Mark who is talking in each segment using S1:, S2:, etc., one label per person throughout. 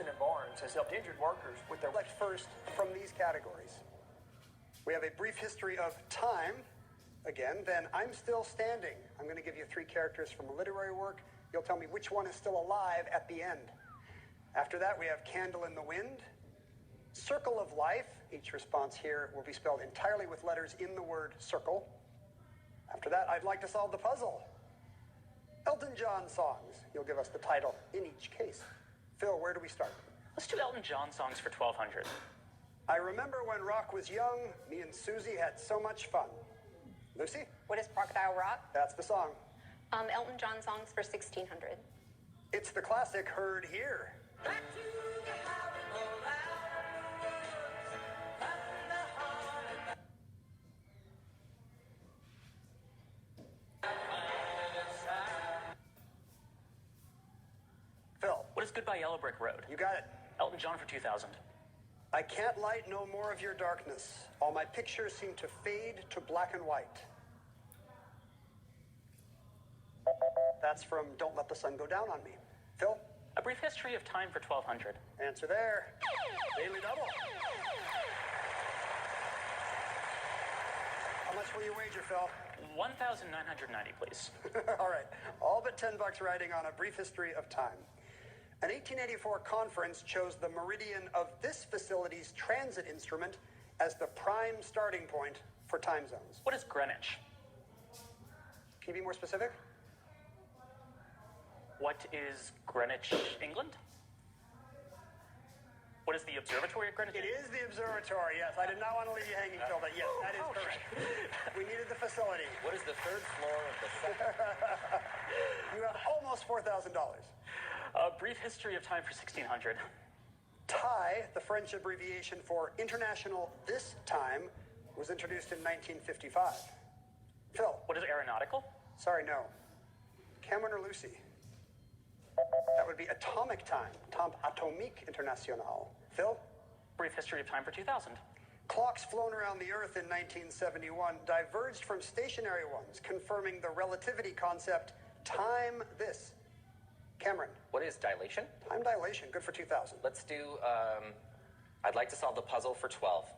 S1: construction and barns has helped injured workers with their...
S2: Select first from these categories. We have a brief history of time, again, then I'm still standing. I'm going to give you 3 characters from a literary work. You'll tell me which one is still alive at the end. After that, we have Candle in the Wind, Circle of Life. Each response here will be spelled entirely with letters in the word circle. After that, I'd like to solve the puzzle. Elton John songs. You'll give us the title in each case. Phil, where do we start?
S3: Let's do Elton John songs for 1200.
S2: I remember when rock was young, me and Susie had so much fun. Lucy?
S4: What is Crocodile Rock?
S2: That's the song.
S4: Elton John songs for 1600.
S2: It's the classic Heard Here.
S5: Back to the horrible hours, and the heart
S2: Phil.
S3: What is Goodbye Yellow Brick Road?
S2: You got it.
S3: Elton John for 2000.
S2: I can't light no more of your darkness. All my pictures seem to fade to black and white. That's from Don't Let the Sun Go Down on Me. Phil?
S3: A Brief History of Time for 1200.
S2: Answer there. Daily double. How much will you wager, Phil?
S3: 1,990, please.
S2: All right. All but $10 riding on A Brief History of Time. An 1884 conference chose the meridian of this facility's transit instrument as the prime starting point for time zones.
S3: What is Greenwich?
S2: Can you be more specific?
S3: What is Greenwich, England? What is the observatory at Greenwich?
S2: It is the observatory, yes. I did not want to leave you hanging, Phil, but yes, that is correct. We needed the facility.
S6: What is the 3rd floor of the second?
S2: You have almost $4,000.
S3: A Brief History of Time for 1600.
S2: TIE, the French abbreviation for International This Time, was introduced in 1955. Phil?
S3: What is aeronautical?
S2: Sorry, no. Cameron or Lucy? That would be Atomic Time, Temps Atomique International. Phil?
S3: Brief History of Time for 2000.
S2: Clocks flown around the Earth in 1971 diverged from stationary ones, confirming the relativity concept, time this. Cameron?
S6: What is dilation?
S2: Time dilation, good for 2000.
S6: Let's do, I'd like to solve the puzzle for 12.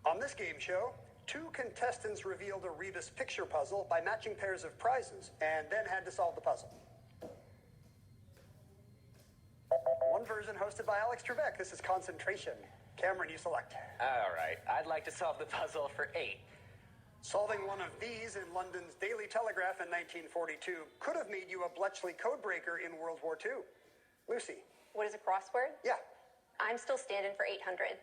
S2: On this game show, 2 contestants revealed a Rebus picture puzzle by matching pairs of prizes, and then had to solve the puzzle. One version hosted by Alex Trebek. This is Concentration. Cameron, you select.
S6: All right. I'd like to solve the puzzle for 8.
S2: Solving one of these in London's Daily Telegraph in 1942 could have made you a Bletchley codebreaker in World War II. Lucy.
S4: What is a crossword?
S2: Yeah.
S4: I'm still standing for 800.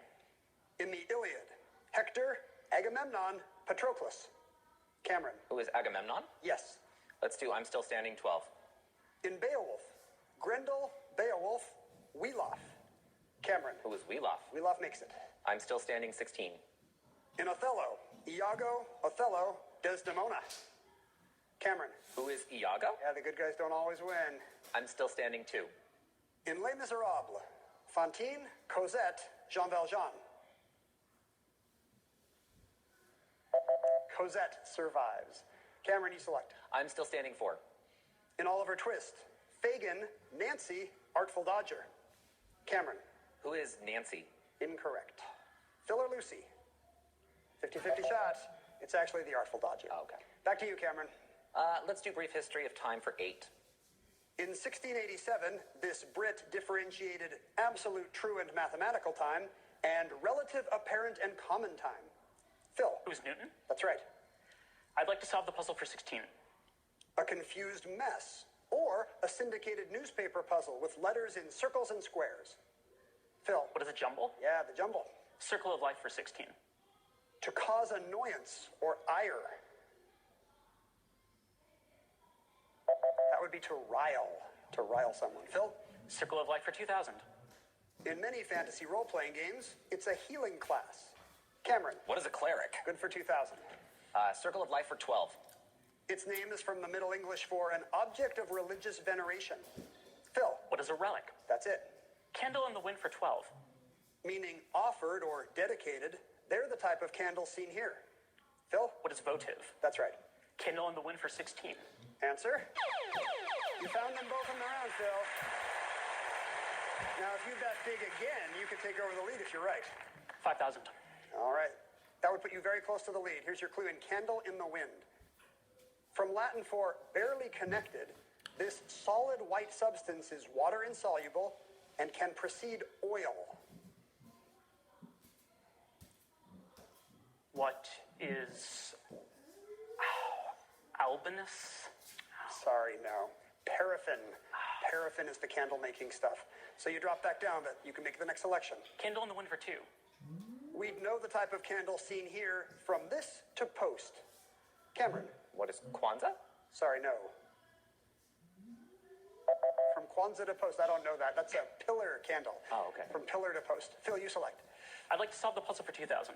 S2: In the Iliad, Hector, Agamemnon, Patroclus. Cameron.
S6: Who is Agamemnon?
S2: Yes.
S6: Let's do I'm still standing 12.
S2: In Beowulf, Grendel, Beowulf, Wheeloff. Cameron.
S6: Who is Wheeloff?
S2: Wheeloff makes it.
S6: I'm still standing 16.
S2: In Othello, Iago, Othello, Desdemona. Cameron.
S6: Who is Iago?
S2: Yeah, the good guys don't always win.
S6: I'm still standing 2.
S2: In Les Miserables, Fantine, Cosette, Jean Valjean. Cosette survives. Cameron, you select.
S6: I'm still standing 4.
S2: In Oliver Twist, Fagin, Nancy, Artful Dodger. Cameron.
S6: Who is Nancy?
S2: Incorrect. Phil or Lucy? 50-50 shot. It's actually the Artful Dodger.
S6: Oh, okay.
S2: Back to you, Cameron.
S6: Let's do Brief History of Time for 8.
S2: In 1687, this Brit differentiated absolute true and mathematical time and relative apparent and common time. Phil.
S3: Who's Newton?
S2: That's right.
S3: I'd like to solve the puzzle for 16.
S2: A confused mess, or a syndicated newspaper puzzle with letters in circles and squares. Phil.
S3: What is a jumble?
S2: Yeah, the jumble.
S3: Circle of Life for 16.
S2: To cause annoyance or ire. That would be to rile someone. Phil.
S3: Circle of Life for 2000.
S2: In many fantasy role-playing games, it's a healing class. Cameron.
S6: What is a cleric?
S2: Good for 2000.
S6: Circle of Life for 12.
S2: Its name is from the Middle English for an object of religious veneration. Phil.
S3: What is a relic?
S2: That's it.
S3: Candle in the Wind for 12.
S2: Meaning offered or dedicated. They're the type of candles seen here. Phil.
S3: What is votive?
S2: That's right.
S3: Candle in the Wind for 16.
S2: Answer. You found them both in the round, Phil. Now, if you bet big again, you can take over the lead if you're right.
S3: 5,000.
S2: All right. That would put you very close to the lead. Here's your clue in Candle in the Wind. From Latin for barely connected, this solid white substance is water insoluble and can precede oil.
S3: What is albinous?
S2: Sorry, no. Paraffin. Paraffin is the candle making stuff. So you drop back down, but you can make the next selection.
S3: Candle in the Wind for 2.
S2: We'd know the type of candle seen here from this to post. Cameron.
S6: What is Kwanzaa?
S2: Sorry, no. From Kwanzaa to post, I don't know that. That's a pillar candle.
S6: Oh, okay.
S2: From pillar to post. Phil, you select.
S3: I'd like to solve the puzzle for 2,000.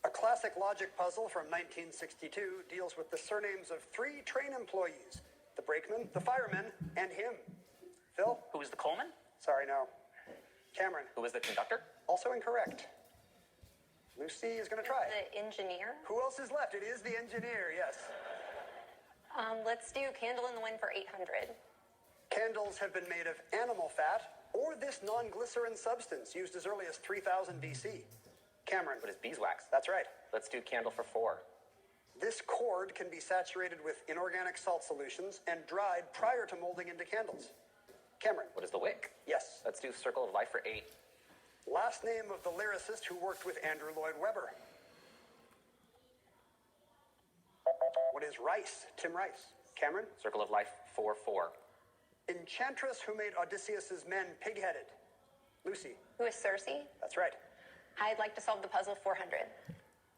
S2: A classic logic puzzle from 1962 deals with the surnames of 3 train employees. The brakeman, the fireman, and him. Phil?
S3: Who is the Coleman?
S2: Sorry, no. Cameron?
S6: Who is the conductor?
S2: Also incorrect. Lucy is going to try.
S4: The engineer.
S2: Who else is left? It is the engineer, yes.
S4: Let's do Candle in the Wind for 800.
S2: Candles have been made of animal fat or this non-glycerin substance used as early as 3000 BC. Cameron?
S6: What is beeswax?
S2: That's right.
S6: Let's do candle for 4.
S2: This cord can be saturated with inorganic salt solutions and dried prior to molding into candles. Cameron?
S6: What is the wick?
S2: Yes.
S6: Let's do circle of life for 8.
S2: Last name of the lyricist who worked with Andrew Lloyd Webber. What is rice? Tim Rice. Cameron?
S6: Circle of life for 4.
S2: Enchantress who made Odysseus's men pig-headed. Lucy.
S4: Who is Circe?
S2: That's right.
S4: I'd like to solve the puzzle 400.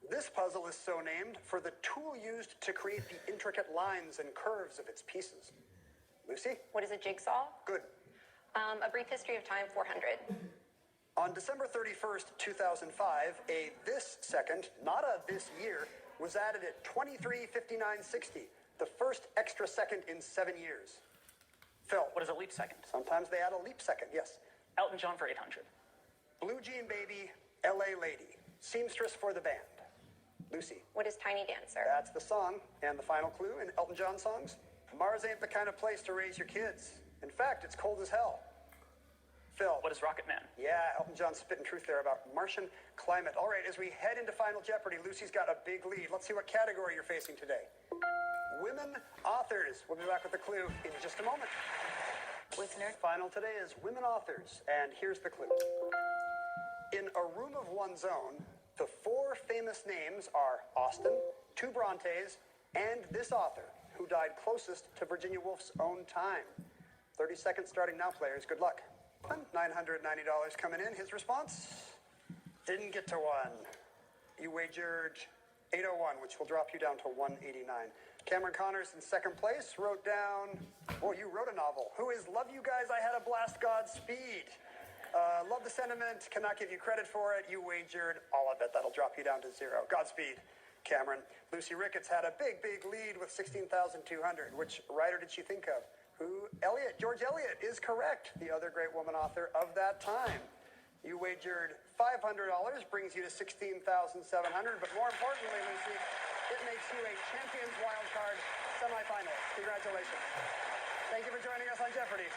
S2: This puzzle is so named for the tool used to create the intricate lines and curves of its pieces. Lucy?
S4: What is a jigsaw?
S2: Good.
S4: A Brief History of Time 400.
S2: On December 31st, 2005, a this second, not a this year, was added at 23:59:60, the first extra second in 7 years. Phil?
S3: What is a leap second?
S2: Sometimes they add a leap second, yes.
S3: Elton John for 800.
S2: Blue Jean Baby, LA Lady. Seamstress for the band. Lucy?
S4: What is Tiny Dancer?
S2: That's the song. And the final clue in Elton John songs? Mars ain't the kind of place to raise your kids. In fact, it's cold as hell. Phil?
S3: What is Rocket Man?
S2: Yeah, Elton John spitting truth there about Martian climate. All right, as we head into Final Jeopardy, Lucy's got a big lead. Let's see what category you're facing today. Women authors. We'll be back with the clue in just a moment.
S4: Listener.
S2: Final today is women authors, and here's the clue. In A Room of One's Own, the 4 famous names are Austen, 2 Brontes, and this author, who died closest to Virginia Woolf's own time. 30 seconds starting now, players. Good luck. $990 coming in. His response? Didn't get to 1. You wagered 801, which will drop you down to 189. Cameron Connors in second place wrote down, well, you wrote a novel. Who is Love You Guys, I Had a Blast, Godspeed. Love the sentiment, cannot give you credit for it. You wagered all of it. That'll drop you down to 0. Godspeed, Cameron. Lucy Ricketts had a big, big lead with 16,200. Which writer did she think of? Who? Eliot. George Eliot is correct. The other great woman author of that time. You wagered $500, brings you to 16,700. But more importantly, Lucy, it makes you a Champions Wildcard semifinalist. Congratulations. Thank you for joining us on Jeopardy.